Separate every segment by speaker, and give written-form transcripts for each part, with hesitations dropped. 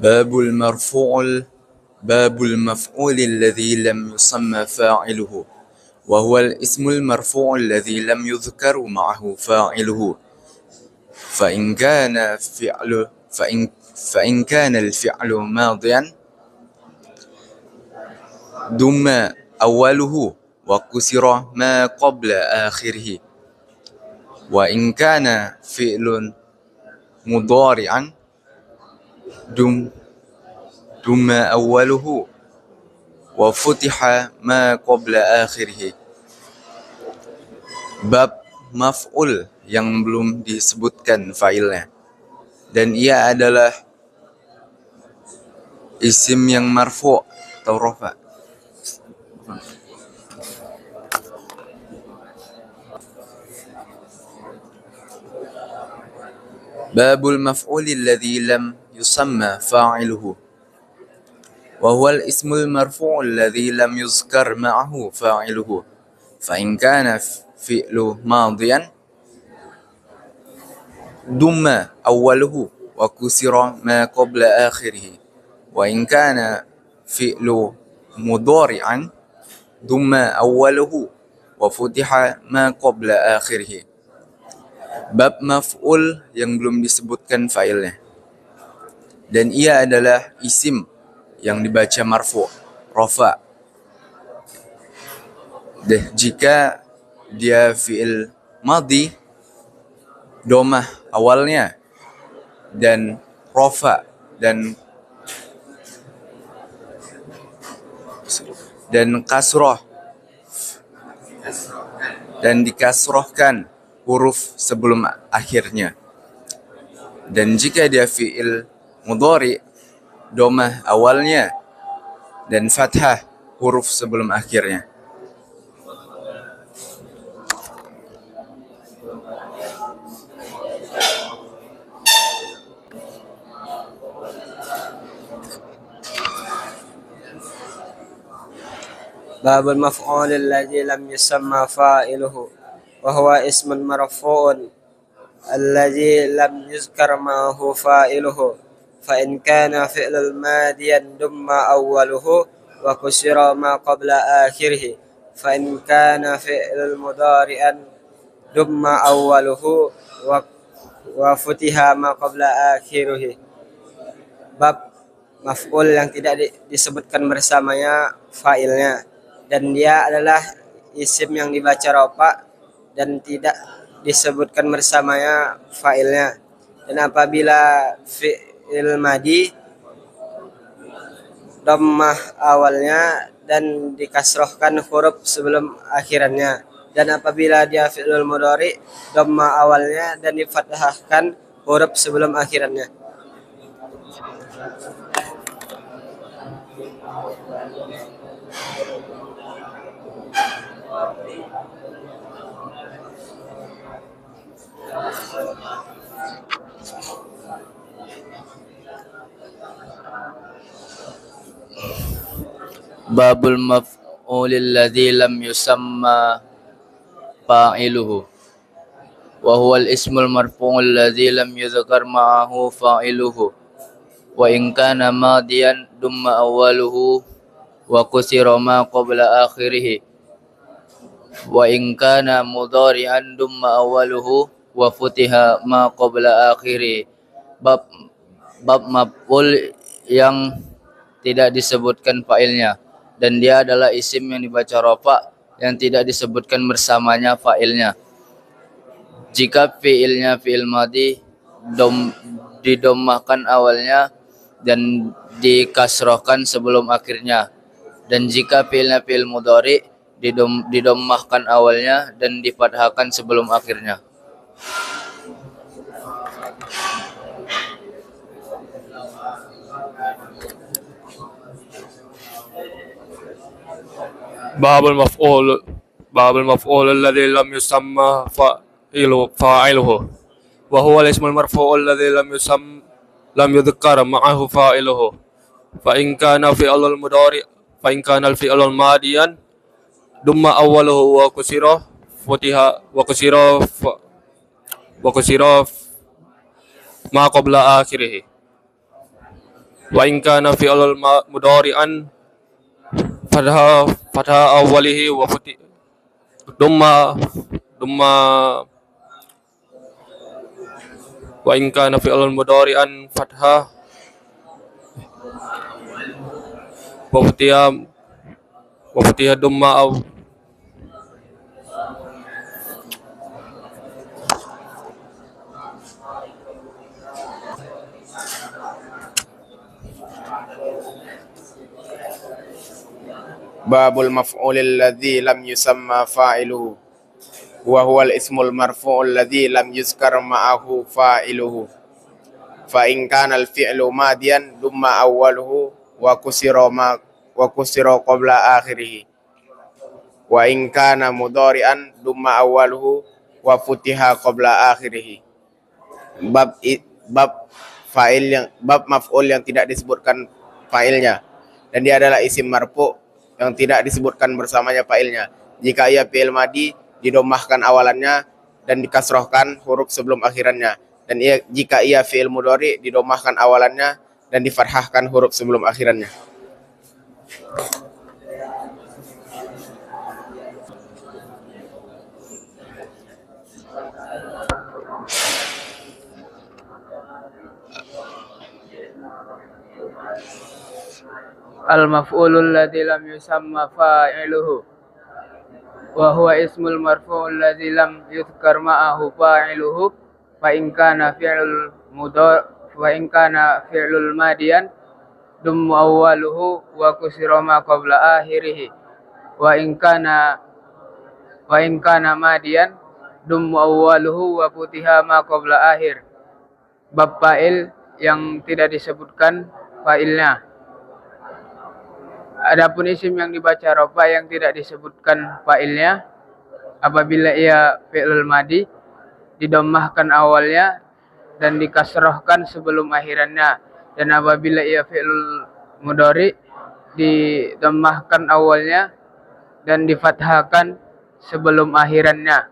Speaker 1: باب المفعول الذي لم يسمى فاعله وهو الاسم المرفوع الذي لم يذكر معه فاعله فإن كان الفعل ماضيا ضم أوله وكسر ما قبل آخره، وإن كان فعل مضارعا ضم أوله وفتح ما قبل آخره. Bab maf'ul yang belum disebutkan fa'ilnya, dan ia adalah isim yang marfu' atau rafa'. Babul maf'uli alladhi lam yusamma fa'iluhu wa huwa al-ismul marfu' alladhi lam yuzkar ma'ahu fa'iluhu fa in kana fi'lu madiyan dumma awwaluhu wa kusira ma qabla akhirih, wa in kana fi'lu mudhari'an dumma awwaluhu wa futiha ma qabla akhirih. Bab maf'ul yang belum disebutkan fa'ilnya, dan ia adalah isim yang dibaca marfu', rafa'. Jika dia fi'il madhi, domah awalnya, dan rafa' dan kasroh, dan dikasrohkan huruf sebelum akhirnya. Dan jika dia fi'il mudhari, domah awalnya dan fathah huruf sebelum akhirnya.
Speaker 2: Babul maf'ul alladhi lam yusamma fa'iluhu wa huwa ismun marfu'un alladhi lam yuzkar ma'ahu fa'iluhu fa in kana fi'lul madiyan dumma awwaluhu wa kusira ma qabla akhirih, fa in kana fi'lul mudhari'an dumma awwaluhu wa futiha ma qabla akhirih. Bab maf'ul yang tidak disebutkan bersamanya fa'ilnya, dan dia adalah isim yang dibaca rafa' dan tidak disebutkan bersamanya fa'ilnya. Dan apabila fi'il madi dhammah awalnya dan dikasrohkan huruf sebelum akhirannya, dan apabila dia fi'il mudhari dhammah awalnya dan difathahkan huruf sebelum akhirannya.
Speaker 1: Babul maf'ul alladhi lam yusamma fa'iluhu wa huwa al-ismul marfu' alladhi lam yudhkar ma'ahu fa'iluhu wa in kana madiyan dumma awwaluhu wa kusira ma qabla akhirih, wa in kana mudhari'an dumma awwaluhu wa futiha ma qabla akhirih. Bab maf'ul yang tidak disebutkan fa'ilnya, dan dia adalah isim yang dibaca rafa' yang tidak disebutkan bersamanya fa'ilnya. Jika fi'ilnya fi'il madhi didommahkan awalnya dan dikasrohkan sebelum akhirnya, dan jika fi'ilnya fi'il mudhari didommahkan awalnya dan difathahkan sebelum akhirnya.
Speaker 3: Babul maf'ul alladhi lam yusamma fa'iluhu wa huwa al-ismul marfu' alladhi lam yudhkar ma'ahu fa'iluhu fa in kana al-fi'lul madiyan dumma awwaluhu wa kusira ma qabla akhirih. Wa in kana fi'lul mudhari'an fatha awwalihi wa dumma dumma wa in kana fi'lul mudhari'an fatha wa futiha dumma aw
Speaker 4: Babul maf'ulil ladzi lam yusamma fa'iluhu wa huwal ismul marfu'ul ladzi lam yuzkar ma'ahu fa'iluhu. Fa in kana al fi'lu madiyan dumma awwaluhu wa kusira qabla akhirih. Wa in kana mudhari'an dumma awwaluhu wa futiha qabla akhirih. Bab maf'ul yang tidak disebutkan fa'ilnya, dan dia adalah isim marfu' yang tidak disebutkan bersamanya fa'ilnya. Jika ia fi'il madi, didomahkan awalannya dan dikasrohkan huruf sebelum akhirannya. Dan jika ia fi'il mudhari, didomahkan awalannya dan difathahkan huruf sebelum akhirannya.
Speaker 1: Al-maf'ulul ladzi lam yusamma fa'iluhu wa huwa ismul marfu'ul ladzi lam yuzkar ma'ahu fa'iluhu fa in kana fi'lul madiyan dum awwaluhu wa kusira ma qabla akhirih wa in kana madiyan dum awwaluhu wa futiha ma qabla akhir. Bab fa'il yang tidak disebutkan fa'ilnya. Adapun isim yang dibaca rafa yang tidak disebutkan fa'ilnya, apabila ia fi'lul madi, didommahkan awalnya dan dikasrohkan sebelum akhirannya. Dan apabila ia fi'lul mudhari, didommahkan awalnya dan difathahkan sebelum akhirannya.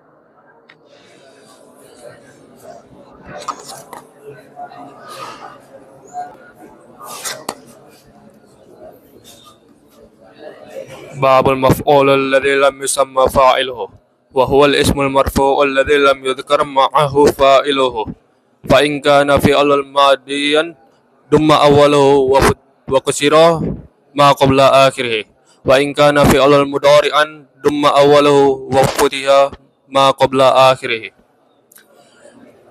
Speaker 3: babul maf'ul alladzi lam yusamma fa'iluhu wa huwa al-ismul marfu' alladzi lam yudhkar ma'ahu fa'iluhu. Fa in kana fi'lul madiyan dumma awwaluhu wa kusira ma qabla akhirih. Wa in kana fi'lul mudhari'an dumma awwaluhu wa futiha ma qabla akhirih.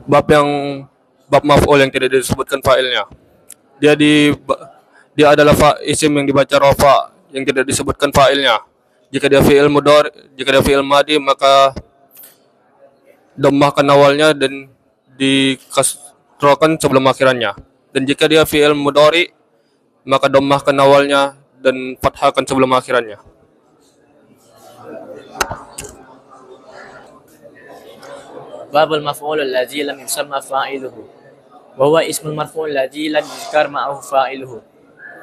Speaker 3: Bab maf'ul yang tidak disebutkan fa'ilnya. Dia adalah isim yang dibaca rafa yang tidak disebutkan fa'ilnya. Jika dia fi'il madi, maka dhammahkan awalnya dan dikasrohkan sebelum akhirannya. Dan jika dia fi'il mudhari, maka dhammahkan awalnya dan fathahkan sebelum akhirannya.
Speaker 1: Babul maf'ul alladzi lam yusamma fa'iluhu wa huwa ismul marfu' alladzi lam yuzkar ma'ahu fa'iluhu.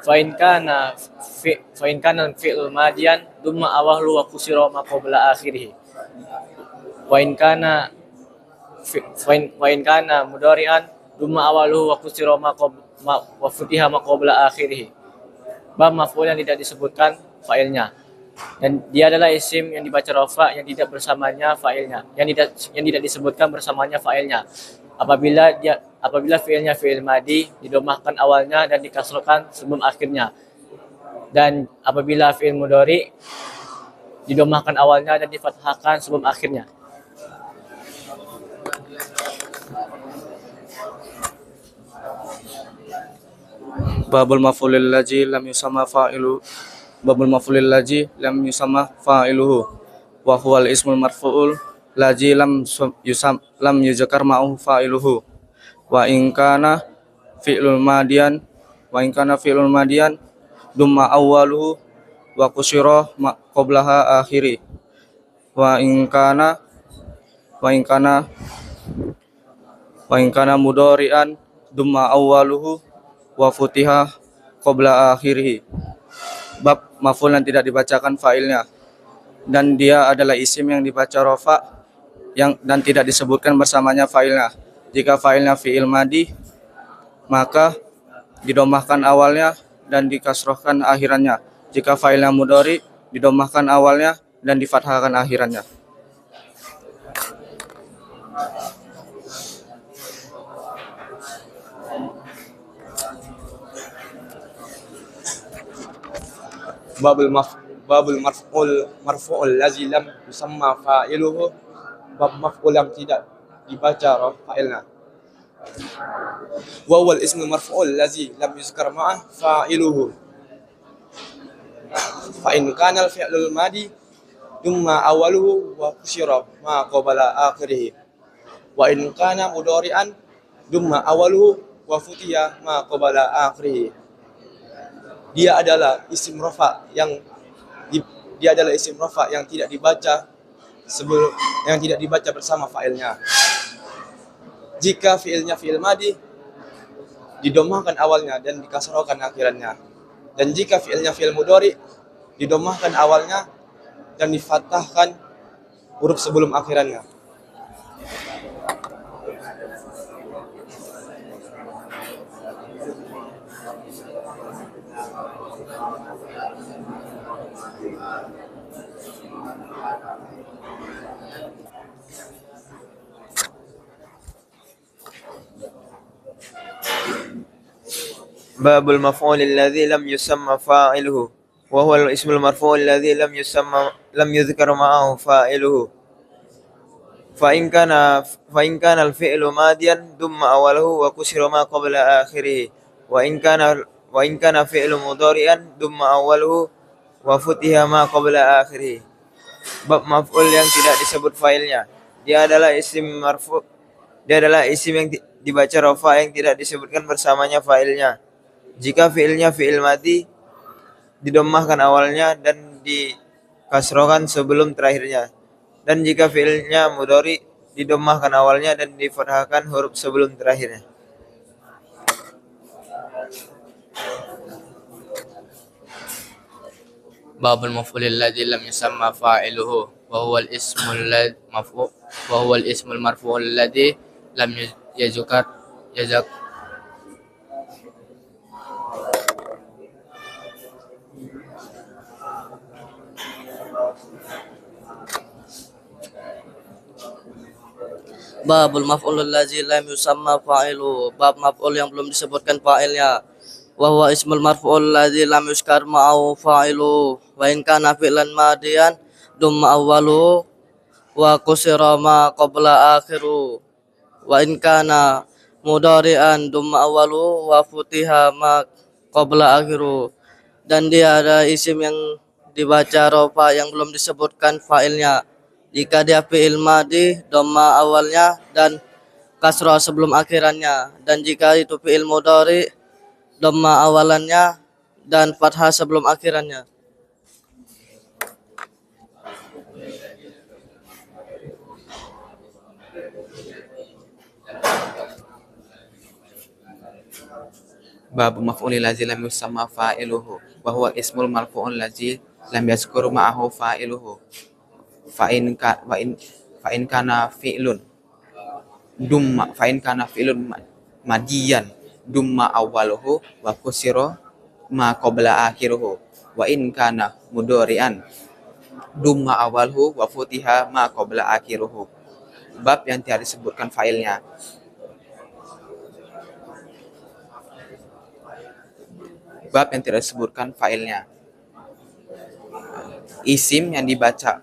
Speaker 1: Fa in kana fi'l madiyan dumma awwalu wa kusira ma qabla akhirih. Wa in kana mudhari'an dumma awwalu wa kusira ma futiha ma qabla akhirih. Bab maf'ul yang tidak disebutkan fa'ilnya. Dan dia adalah isim yang dibaca rafa yang tidak bersamanya fa'ilnya, yang tidak disebutkan bersamanya fa'ilnya. Apabila fi'ilnya fi'il madi, didomahkan awalnya dan dikasrohkan sebelum akhirnya. Dan apabila fi'il mudhari, didomahkan awalnya dan difathahkan sebelum akhirnya.
Speaker 5: Babul maf'ulil ladzi lam yusamma fa'iluhu wa huwal ismul marfu'ul ladzi lam yuzkar ma'ahu fa'iluhu. Wa in kana fi'lul madiyan dumma awwaluhu wa kusira qablaha akhiri. Wa in kana mudhari'an dumma awwaluhu wa futiha qabla akhirih. Bab maf'ul yang tidak dibacakan fa'ilnya. dan dia adalah isim yang dibaca rofa dan tidak disebutkan bersamanya fa'ilnya. Jika fa'ilnya fi'il madi, maka didomahkan awalnya dan dikasrohkan akhirannya. Jika fa'ilnya mudhari, didomahkan awalnya dan difathahkan akhirannya.
Speaker 6: Babul marfu'ul ladzi lam yusamma fa'iluhu, bab maf'ul yang tidak dibaca fa'ilnya. Wa huwal ismul marfu'ul ladzi lam yuzkar ma'ah fa'iluhu. Fa in kana al-fi'lul madi dumma awaluhu wa kusira ma qabla akhirih. Wa in kana mudhari'an dumma awaluhu wa futiha ma qabla akhirih. Dia adalah isim rafa yang tidak dibaca bersama fa'ilnya. Jika fi'ilnya fi'il madi, didomahkan awalnya dan dikasrohkan akhirannya. Dan jika fi'ilnya fi'il mudhari, didomahkan awalnya dan difathahkan huruf sebelum akhirannya.
Speaker 7: Babul maf'ulil ladzi lam yusamma fa'iluhu wa huwa al-ismul marfu'ul ladzi lam yudhkar ma'ahu fa'iluhu. Fa in kana al-fi'lu madiyan dumma awaluhu wa kusira ma qabla akhirih. Wa in kana fi'lu mudhari'an dumma awaluhu wa futiha ma qabla akhirih. Bab maf'ul yang tidak disebut fa'ilnya. Dia adalah isim yang dibaca rafa yang tidak disebutkan bersamanya fa'ilnya. Jika fi'ilnya fi'il madi, didomahkan awalnya dan dikasrohkan sebelum terakhirnya. Dan jika fi'ilnya mudhari, didomahkan awalnya dan difathahkan huruf sebelum terakhirnya.
Speaker 1: Babul maf'ulil ladzi lam yusamma fa'iluhu wa huwa al-ismul marfu'ul ladzi lam yuzkar Babul maf'ulul ladzi lam yusamma fa'iluhu, bab maf'ul yang belum disebutkan fa'ilnya. Wa huwa ismul marfu'ul ladzi lam yuzkar ma'ahu fa'iluhu wa in kana fi'lan madiyan dumma awwaluhu wa kusira ma qabla akhiru. Wa in kana mudhari'an dumma awwaluhu wa futiha ma qabla akhiru. Dan dia ada isim yang dibaca rofa yang belum disebutkan fa'ilnya. Jika dia fi'il madi, dhamma awalnya dan kasrah sebelum akhirannya. Dan jika itu fi'il mudhari, dhamma awalannya dan fathah sebelum akhirannya.
Speaker 8: Bab maf'ulil ladzi lam yusamma fa'iluhu wa huwa ismul marfu'ul ladzi lam yazkur ma'ahu fa'iluhu. Fa in kana fi'lun madiyan dumma awwaluhu wa kusira ma qabla akhiruhu. Wa in kana mudhari'an dumma awwaluhu wa futiha ma qabla akhiruhu. Bab yang tidak disebutkan fa'ilnya. Bab yang tidak disebutkan fa'ilnya. Isim yang dibaca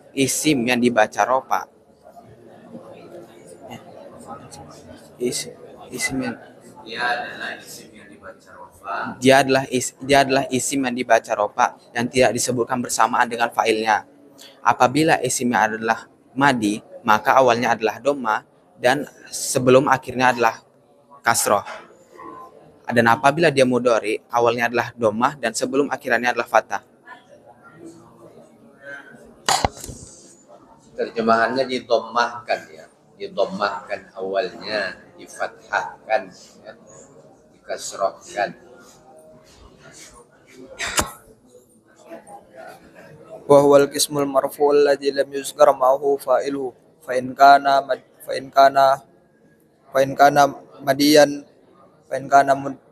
Speaker 8: rofa. Dia adalah isim yang dibaca rofa yang tidak disebutkan bersamaan dengan fa'ilnya. Apabila isimnya adalah madi, maka awalnya adalah dhamma dan sebelum akhirnya adalah kasroh. Dan apabila dia mudhari, awalnya adalah dhamma dan sebelum akhirnya adalah fathah.
Speaker 9: Terjemahannya didomahkan ya, didomahkan awalnya, difathahkan, ya, dikasrohkan.
Speaker 2: وهو الاسم المرفوع الذي لم يذكر معه فاعله فإن كان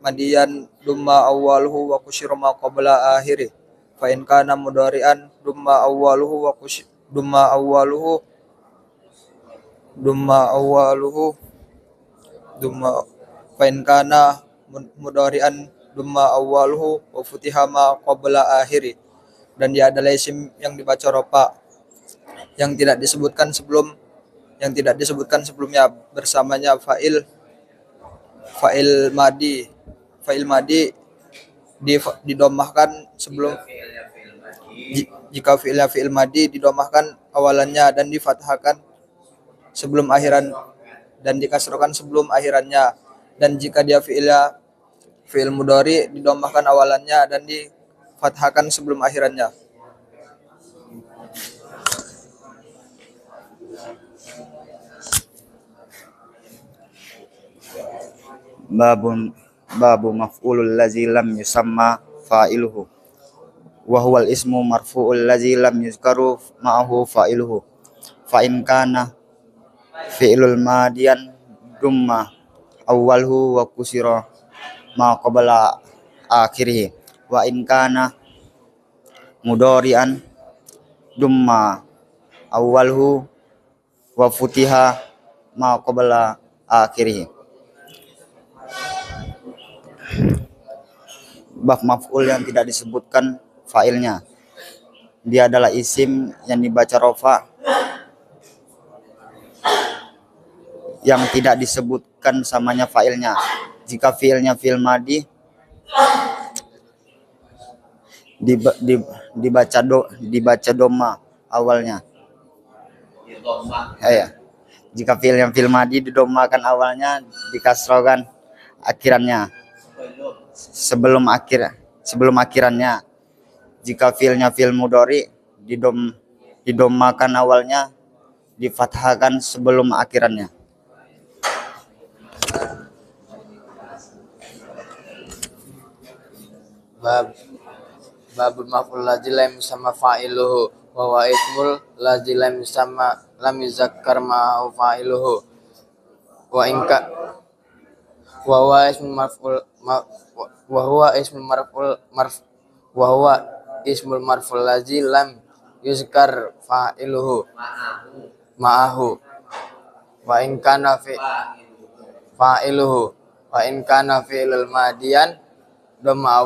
Speaker 2: مديا ضم أوله وكسر ما قبل آخره فإن كان مضارعا ضم أوله فإن كان mudhari'an dumma awwaluhu wa futiha ma qabla akhiri, dan dia adalah isim yang dibaca rofa yang tidak disebutkan sebelumnya bersamanya fa'il madi didomahkan sebelum jika fi'il madi didomahkan awalannya dan difathahkan sebelum akhiran dan dikasrokan sebelum akhirannya, dan jika dia fi'il mudhari didomahkan awalannya dan difathahkan sebelum akhirannya.
Speaker 10: Babu maf'ulul ladzi lam yusamma fa'iluhu wa huwal ismu marfu'ul ladzi lam yuzkaru ma'ahu fa'iluhu fa in kana fi'lul madiyan dumma awwalhu wa kusira ma qabla akhirih wa in kana mudhari'an dumma awwalhu wa futiha ma qabla akhirih. Bab maf'ul yang tidak disebutkan fa'ilnya. Dia adalah isim yang dibaca rofa yang tidak disebutkan samanya fa'ilnya. Jika fi'ilnya fi'il madi dibaca doma awalnya. Jika fi'ilnya fi'il madi didomakan awalnya, dikasrokan akhirannya sebelum akhirannya. Jika fi'ilnya fi'il mudhari didomakan awalnya, difathahkan sebelum akhirannya.
Speaker 1: Babul maf'ul ladzi lam yusamma fa'iluhu wa huwa ismul ladzi lam yuzakkar ma'ahu fa'iluhu wa inka wa huwa ismul marful ladzi lam yuzkar fa'iluhu ma'ahu wa in kana fa'iluhu wa in kana fi'lul madiyan dhamma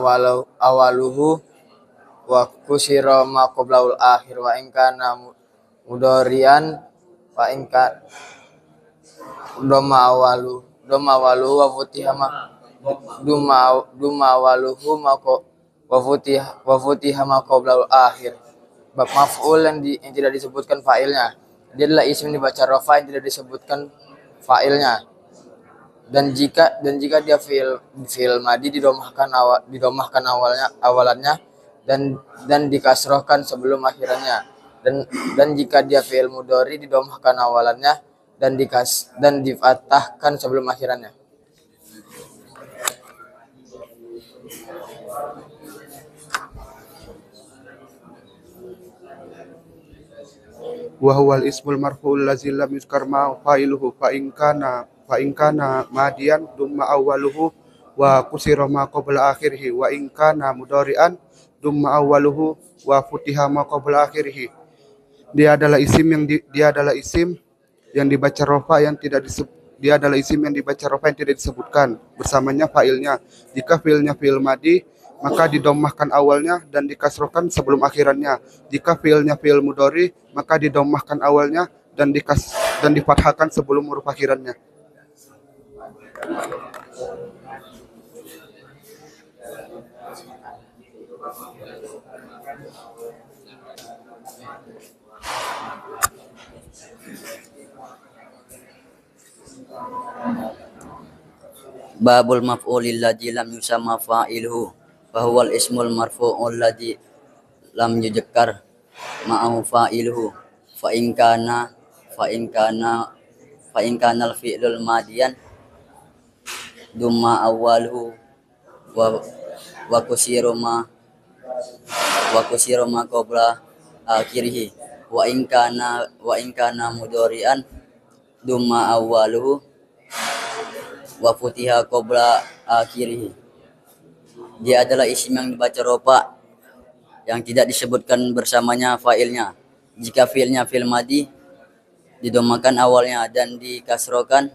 Speaker 1: awaluhu wa kusira ma qablaul akhir wa in kana mudhari'an wa in ka dhamma awaluhu wa futiha ma dhamma awaluhu ma wa futiha ma qablaul akhir. Bab maf'ul yang tidak disebutkan fa'ilnya. Dia adalah isim dibaca rafa yang tidak disebutkan fa'ilnya. Dan jika dia fi'il madi didomahkan awalannya dan dikasrohkan sebelum akhirannya, dan jika dia fi'il mudhari didomahkan awalannya dan difathahkan sebelum akhirannya.
Speaker 11: Wa huwal ismul marfu'ul ladzi lam yuzkar ma fa'iluhu fa in kana madiyan dumma awwaluhu wa kusira ma qabla akhirih wa in kana mudhari'an dumma awwaluhu wa futiha ma qabla akhirih. Dia adalah isim yang dibaca rofa yang tidak disebutkan bersamanya fa'ilnya. Jika fi'ilnya fi'il madi, maka didomahkan awalnya dan dikasrokan sebelum akhirannya. Jika fi'ilnya fi'il mudhari, maka didomahkan awalnya dan difathahkan sebelum huruf akhirannya.
Speaker 10: Babul maf'ulil ladzi lam yusamma fa'iluhu fa huwal ismul marfu'ul ladzi lam yuzakkar ma'ahu fa'iluhu fa in kana al fi'lul madiyan dumma awwaluhu wa kusira ma qabla akhirih wa in kana mudhari'an dumma awwaluhu wa futiha qabla akhirih. Dia adalah isim yang dibaca rofa yang tidak disebutkan bersamanya fa'ilnya. Jika fi'ilnya fi'il madi didomahkan awalnya dan dikasrokan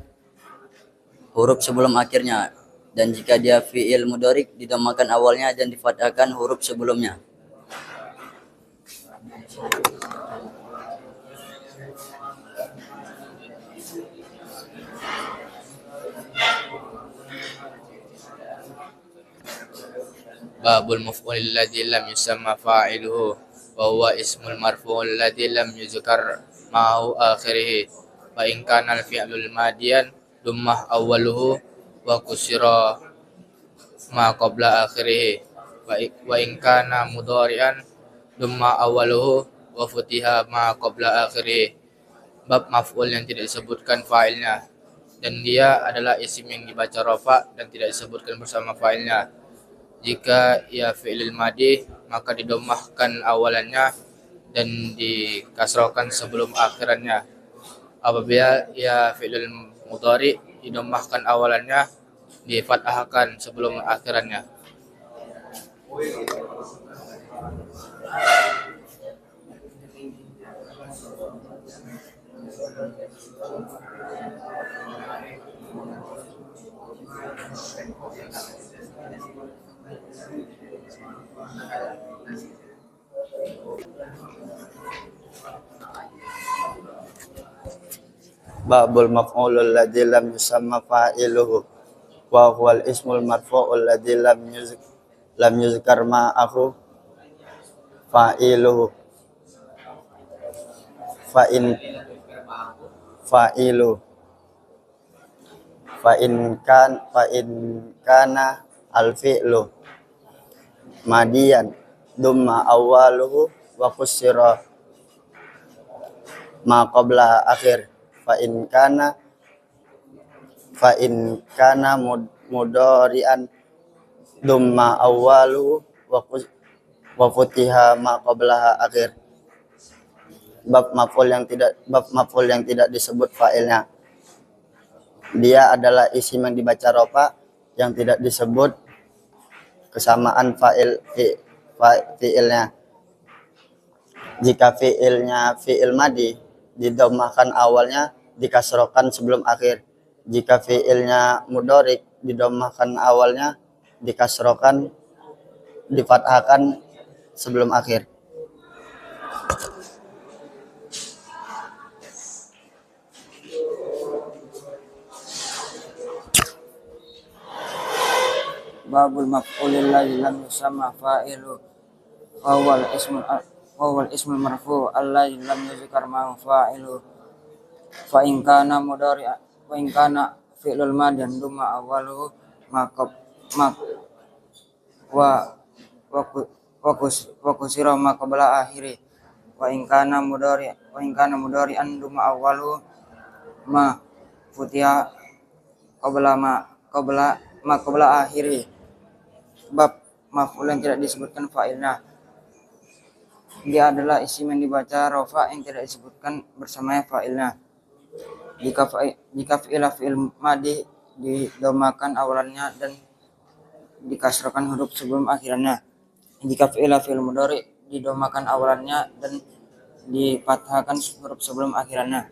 Speaker 10: huruf sebelum akhirnya, dan jika dia fi'il mudhari didomahkan awalnya dan difathahkan huruf sebelumnya.
Speaker 1: Babul maf'ulil ladzi lam yusamma fa'iluhu wa huwa ismul marfu'ul ladzi lam yuzkar ma'ahu akhirih fa in kana al-fi'lul madiyan dummah awwaluhu wa kusira ma qabla akhirih wa in kana mudhari'an dumma awwaluhu wa futiha ma qabla akhirih. Bab maf'ul yang tidak disebutkan fa'ilnya dan dia adalah isim yang dibaca rafa dan tidak disebutkan bersama fa'ilnya. Jika ia fi'il madi maka didomahkan awalannya dan dikasrokan sebelum akhirannya. Apabila ia fi'il mudhari didomahkan awalannya, difathahkan sebelum akhirannya.
Speaker 12: Babul maf'ulul ladzi lam yusamma fa'iluhu wa huwal ismul marfu'ul ladzi lam yuzkar ma'ahu fa'iluhu fa in kana al fi'lu madiyan dumma awwaluhu wa kusira ma qabla akhir fa in kana mudhari'an dumma awwaluhu wa futiha ma qabla akhir. Bab maf'ul yang tidak disebut fa'ilnya. Dia adalah isim yang dibaca rofa yang tidak disebut kesamaan fi'ilnya. Jika fi'ilnya fi'il madi didomahkan awalnya, dikasrokan sebelum akhir. Jika fi'ilnya mudhari didomahkan awalnya, dikasrokan, difathahkan sebelum akhir.
Speaker 2: Babul maf'ulil ladzi lam yusamma fa'ilu wa huwal ismul marfu' alladzi lam yuzkar ma'ahu fa'ilu fa in kana fi'lul madiyan dumma awwaluhu wa kusira ma qabla akhiri wa in kana mudhari'an dumma awwaluhu ma futiha qabla akhiri. Bab maf'ul yang tidak disebutkan fa'ilnya. Dia adalah isim yang dibaca rofa yang tidak disebutkan bersamanya fa'ilnya. Jika fi'il madi didomakan awalannya dan dikasrokan huruf sebelum akhirannya. Jika fi'il mudhari didomakan awalannya dan difathahkan huruf sebelum akhirannya.